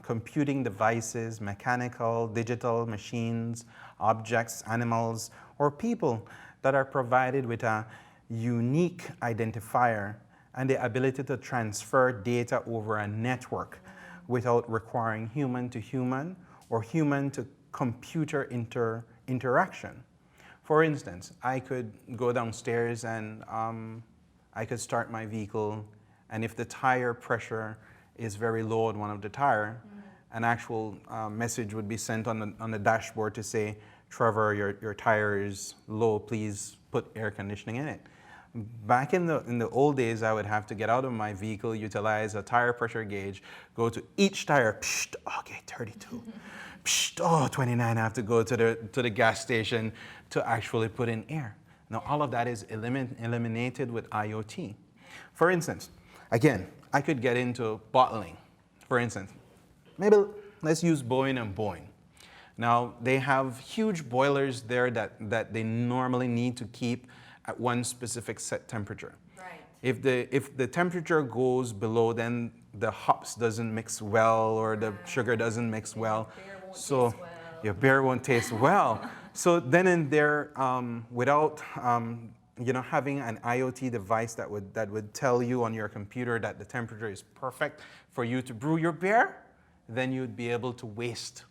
computing devices, mechanical, digital machines, objects, animals, or people that are provided with a unique identifier and the ability to transfer data over a network without requiring human to human or human to computer interaction. For instance, I could go downstairs and I could start my vehicle, and if the tire pressure is very low on one of the tire, an actual message would be sent on the dashboard to say, Trevor, your tire is low, please put air conditioning in it. Back in the old days, I would have to get out of my vehicle, utilize a tire pressure gauge, go to each tire, psht, okay, 32. Psht, oh, 29, I have to go to the gas station to actually put in air. Now, all of that is eliminated with IoT. For instance, again, I could get into bottling. For instance, maybe let's use Boeing and Boeing. Now, they have huge boilers there that they normally need to keep at one specific set temperature. Right. If the temperature goes below, then the hops doesn't mix well or the sugar doesn't mix well. So your beer won't taste well. So then and there, without having an IoT device that would tell you on your computer that the temperature is perfect for you to brew your beer, then you'd be able to waste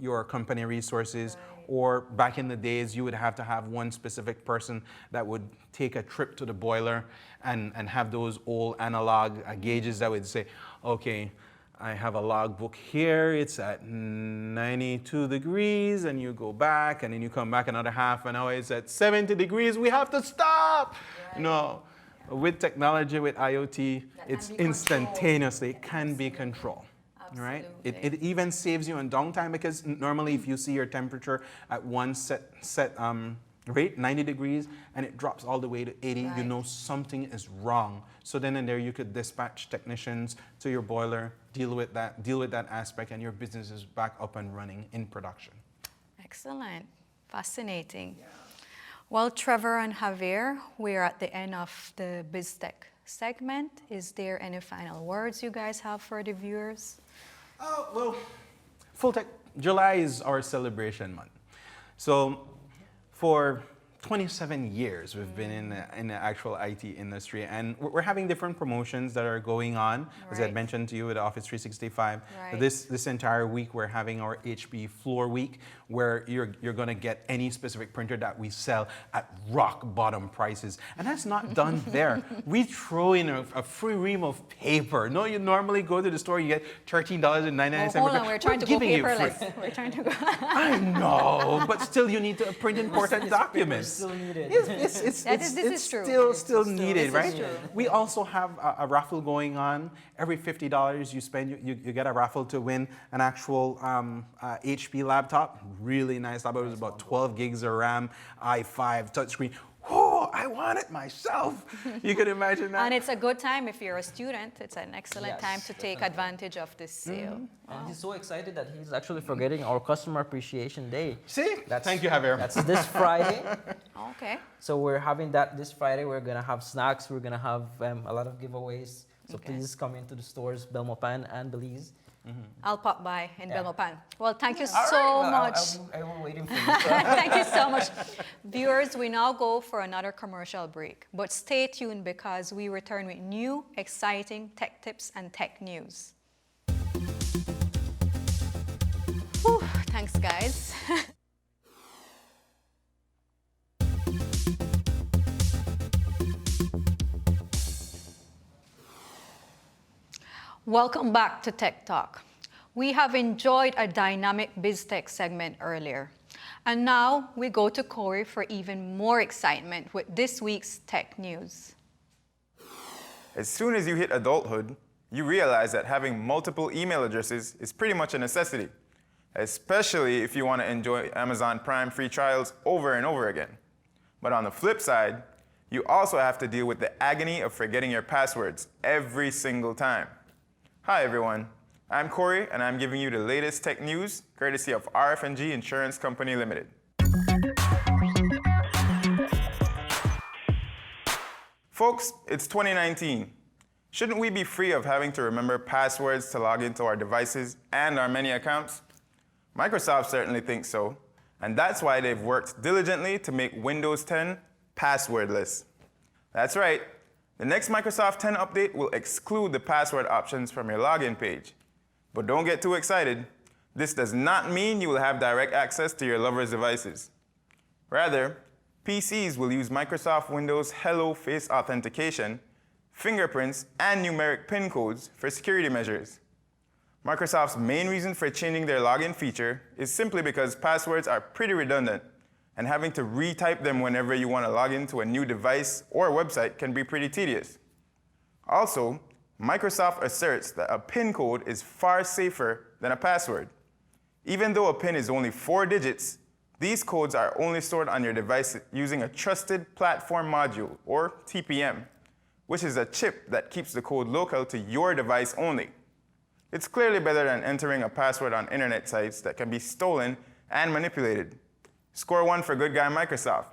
your company resources. Right. Or back in the days, you would have to have one specific person that would take a trip to the boiler and have those old analog gauges that would say, okay, I have a logbook here, it's at 92 degrees, and you go back, and then you come back another half an hour, it's at 70 degrees, we have to stop. Right. No, with technology, with IoT, it's instantaneously, it can be controlled. Right? It even saves you on downtime, because normally if you see your temperature at one set rate, 90 degrees, and it drops all the way to 80, right, you know something is wrong. So then and there you could dispatch technicians to your boiler, deal with that aspect, and your business is back up and running in production. Excellent. Fascinating. Yeah. Well, Trevor and Javier, we're at the end of the BizTech segment. Is there any final words you guys have for the viewers? Well, Fultec, July is our celebration month. So for 27 years, we've been in the actual IT industry, and we're having different promotions that are going on, right, as I mentioned to you with Office 365. Right. This entire week, we're having our HP Floor Week, where you're going to get any specific printer that we sell at rock bottom prices. And that's not done there. We throw in a free ream of paper. No, you normally go to the store, you get $13.99. Hold on, we're trying to go paperless. We're trying to go. I know, but still you need to print important documents. Still needed. This is true. Still needed, right? We also have a raffle going on. Every $50 you spend, you get a raffle to win an actual HP laptop. Really nice laptop. It was about 12 gigs of RAM, i5 touchscreen. Oh, I want it myself. You can imagine that. And it's a good time if you're a student. It's an excellent time to take advantage of this sale. Mm-hmm. Wow. And he's so excited that he's actually forgetting our Customer Appreciation Day. See? Thank you, Javier. That's this Friday. Okay. So we're having that this Friday. We're going to have snacks. We're going to have a lot of giveaways. So please come into the stores, Belmopan and Belize. Mm-hmm. I'll pop by in Belmopan. Well, thank you so much. I will wait for you. Thank you so much. Viewers, we now go for another commercial break. But stay tuned, because we return with new, exciting tech tips and tech news. Whew, thanks, guys. Welcome back to Tech Talk. We have enjoyed a dynamic BizTech segment earlier. And now we go to Corey for even more excitement with this week's tech news. As soon as you hit adulthood, you realize that having multiple email addresses is pretty much a necessity, especially if you want to enjoy Amazon Prime free trials over and over again. But on the flip side, you also have to deal with the agony of forgetting your passwords every single time. Hi everyone, I'm Corey and I'm giving you the latest tech news courtesy of RF&G Insurance Company Limited. Folks, it's 2019. Shouldn't we be free of having to remember passwords to log into our devices and our many accounts? Microsoft certainly thinks so, and that's why they've worked diligently to make Windows 10 passwordless. That's right. The next Microsoft 10 update will exclude the password options from your login page. But don't get too excited. This does not mean you will have direct access to your lover's devices. Rather, PCs will use Microsoft Windows Hello Face Authentication, fingerprints, and numeric PIN codes for security measures. Microsoft's main reason for changing their login feature is simply because passwords are pretty redundant, and having to retype them whenever you want to log into a new device or website can be pretty tedious. Also, Microsoft asserts that a PIN code is far safer than a password. Even though a PIN is only 4 digits, these codes are only stored on your device using a Trusted Platform Module, or TPM, which is a chip that keeps the code local to your device only. It's clearly better than entering a password on internet sites that can be stolen and manipulated. Score 1 for good guy Microsoft.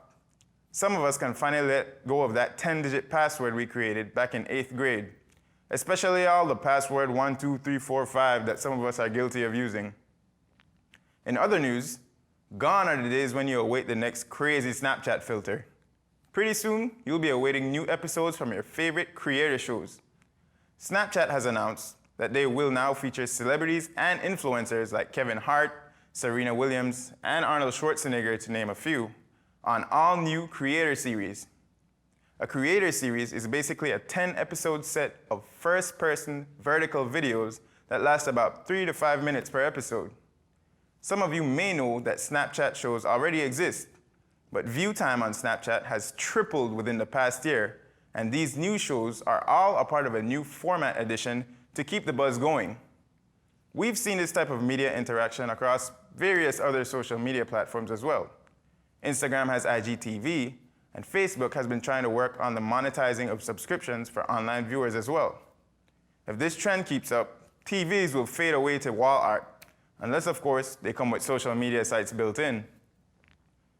Some of us can finally let go of that 10-digit password we created back in 8th grade, especially all the password 1, 2, 3, 4, 5 that some of us are guilty of using. In other news, gone are the days when you await the next crazy Snapchat filter. Pretty soon, you'll be awaiting new episodes from your favorite creator shows. Snapchat has announced that they will now feature celebrities and influencers like Kevin Hart, Serena Williams, and Arnold Schwarzenegger, to name a few, on all new creator series. A creator series is basically a 10-episode set of first-person vertical videos that last about 3 to 5 minutes per episode. Some of you may know that Snapchat shows already exist, but view time on Snapchat has tripled within the past year, and these new shows are all a part of a new format addition to keep the buzz going. We've seen this type of media interaction across various other social media platforms as well. Instagram has IGTV, and Facebook has been trying to work on the monetizing of subscriptions for online viewers as well. If this trend keeps up, TVs will fade away to wall art, unless of course they come with social media sites built in.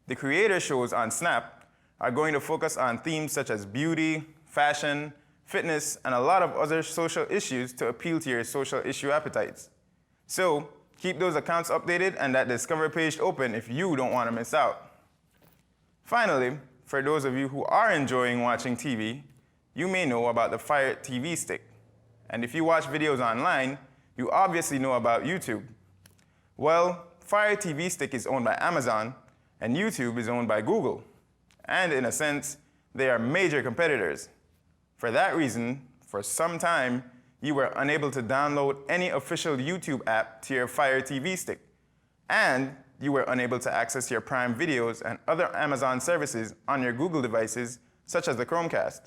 The creator shows on Snap are going to focus on themes such as beauty, fashion, fitness, and a lot of other social issues to appeal to your social issue appetites. So keep those accounts updated and that Discover page open if you don't want to miss out. Finally, for those of you who are enjoying watching TV, you may know about the Fire TV Stick. And if you watch videos online, you obviously know about YouTube. Well, Fire TV Stick is owned by Amazon, and YouTube is owned by Google. And in a sense, they are major competitors. For that reason, for some time, you were unable to download any official YouTube app to your Fire TV Stick, and you were unable to access your Prime videos and other Amazon services on your Google devices, such as the Chromecast.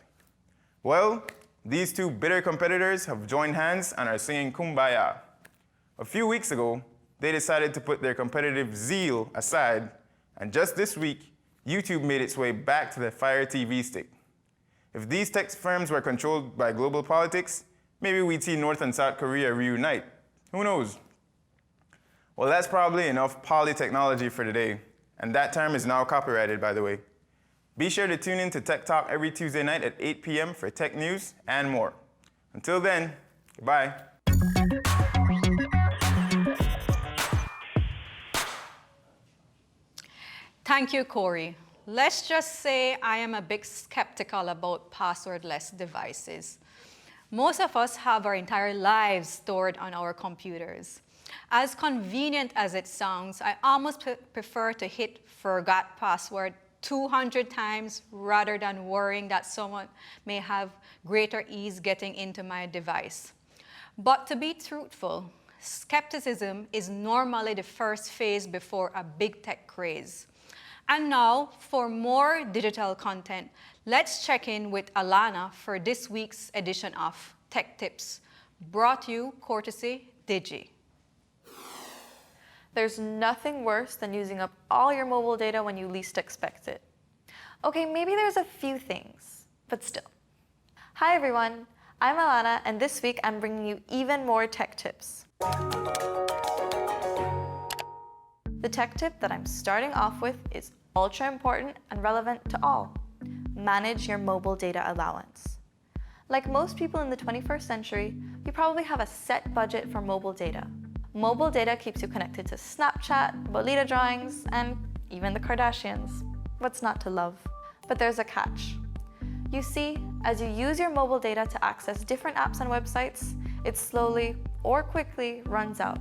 Well, these two bitter competitors have joined hands and are singing Kumbaya. A few weeks ago, they decided to put their competitive zeal aside, and just this week, YouTube made its way back to the Fire TV Stick. If these tech firms were controlled by global politics, maybe we'd see North and South Korea reunite. Who knows? Well, that's probably enough polytechnology for today, and that term is now copyrighted, by the way. Be sure to tune in to Tech Talk every Tuesday night at 8 p.m. for tech news and more. Until then, goodbye. Thank you, Corey. Let's just say I am a bit skeptical about passwordless devices. Most of us have our entire lives stored on our computers. As convenient as it sounds, I almost prefer to hit forgot password 200 times rather than worrying that someone may have greater ease getting into my device. But to be truthful, skepticism is normally the first phase before a big tech craze. And now, for more digital content, let's check in with Alana for this week's edition of Tech Tips, brought to you courtesy Digi. There's nothing worse than using up all your mobile data when you least expect it. Okay, maybe there's a few things, but still. Hi everyone, I'm Alana, and this week I'm bringing you even more tech tips. The tech tip that I'm starting off with is ultra important and relevant to all. Manage your mobile data allowance. Like most people in the 21st century, you probably have a set budget for mobile data. Mobile data keeps you connected to Snapchat, Bolita drawings, and even the Kardashians. What's not to love? But there's a catch. You see, as you use your mobile data to access different apps and websites, it slowly or quickly runs out.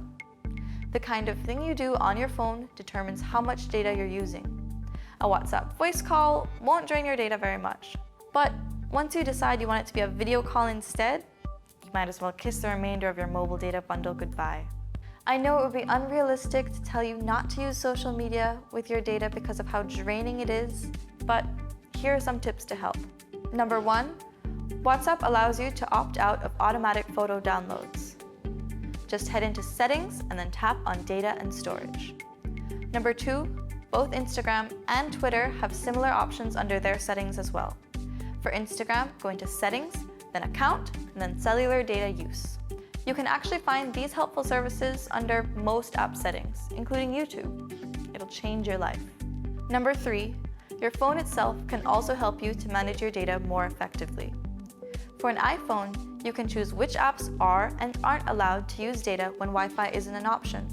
The kind of thing you do on your phone determines how much data you're using. A WhatsApp voice call won't drain your data very much. But once you decide you want it to be a video call instead, you might as well kiss the remainder of your mobile data bundle goodbye. I know it would be unrealistic to tell you not to use social media with your data because of how draining it is, but here are some tips to help. Number 1, WhatsApp allows you to opt out of automatic photo downloads. Just head into Settings and then tap on Data and Storage. Number 2, both Instagram and Twitter have similar options under their settings as well. For Instagram, go into Settings, then Account, and then Cellular Data Use. You can actually find these helpful services under most app settings, including YouTube. It'll change your life. Number 3, your phone itself can also help you to manage your data more effectively. For an iPhone, you can choose which apps are and aren't allowed to use data when Wi-Fi isn't an option.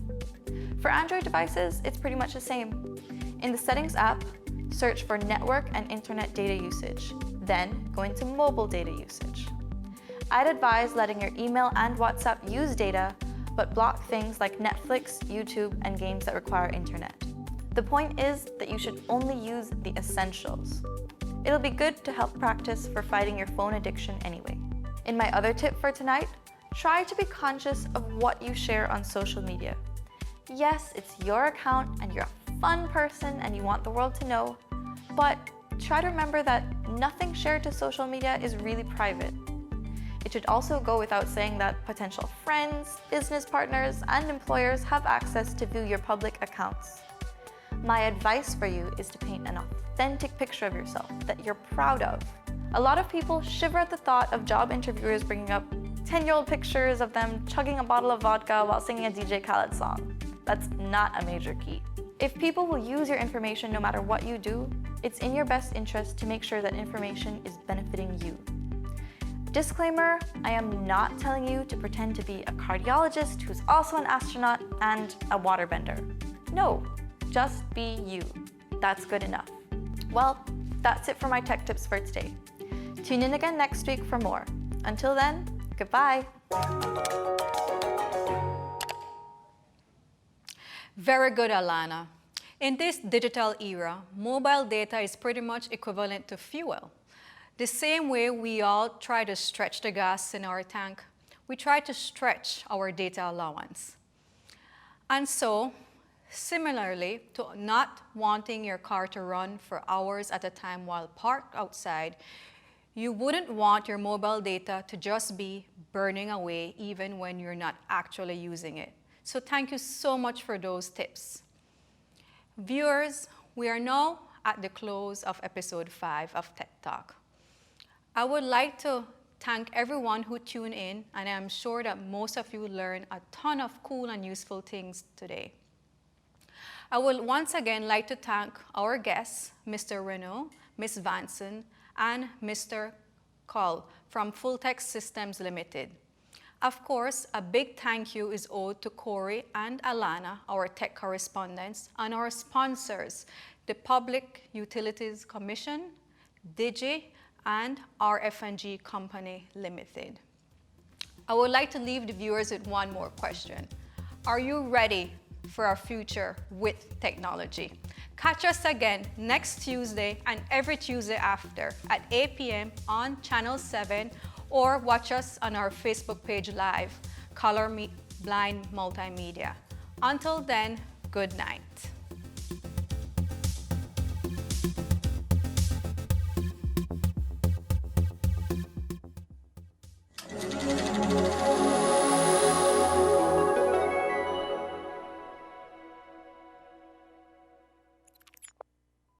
For Android devices, it's pretty much the same. In the Settings app, search for Network and Internet Data Usage, then go into Mobile Data Usage. I'd advise letting your email and WhatsApp use data, but block things like Netflix, YouTube, and games that require internet. The point is that you should only use the essentials. It'll be good to help practice for fighting your phone addiction anyway. In my other tip for tonight, try to be conscious of what you share on social media. Yes, it's your account and you're a fun person and you want the world to know, but try to remember that nothing shared to social media is really private. It should also go without saying that potential friends, business partners, and employers have access to view your public accounts. My advice for you is to paint an authentic picture of yourself that you're proud of. A lot of people shiver at the thought of job interviewers bringing up 10-year-old pictures of them chugging a bottle of vodka while singing a DJ Khaled song. That's not a major key. If people will use your information no matter what you do, it's in your best interest to make sure that information is benefiting you. Disclaimer, I am not telling you to pretend to be a cardiologist who's also an astronaut and a waterbender. No, just be you. That's good enough. Well, that's it for my tech tips for today. Tune in again next week for more. Until then, goodbye. Very good, Alana. In this digital era, mobile data is pretty much equivalent to fuel. The same way we all try to stretch the gas in our tank, we try to stretch our data allowance. And so, similarly to not wanting your car to run for hours at a time while parked outside, you wouldn't want your mobile data to just be burning away even when you're not actually using it. So thank you so much for those tips. Viewers, we are now at the close of episode 5 of Tech Talk. I would like to thank everyone who tuned in, and I'm sure that most of you learned a ton of cool and useful things today. I would once again like to thank our guests, Mr. Renault, Ms. Vanson, and Mr. Call from Fultec Systems Limited. Of course, a big thank you is owed to Corey and Alana, our tech correspondents, and our sponsors, the Public Utilities Commission, Digi, and RF&G Company Limited. I would like to leave the viewers with one more question. Are you ready for our future with technology? Catch us again next Tuesday and every Tuesday after at 8 p.m. on Channel 7, or watch us on our Facebook page live, Blind Multimedia. Until then, good night.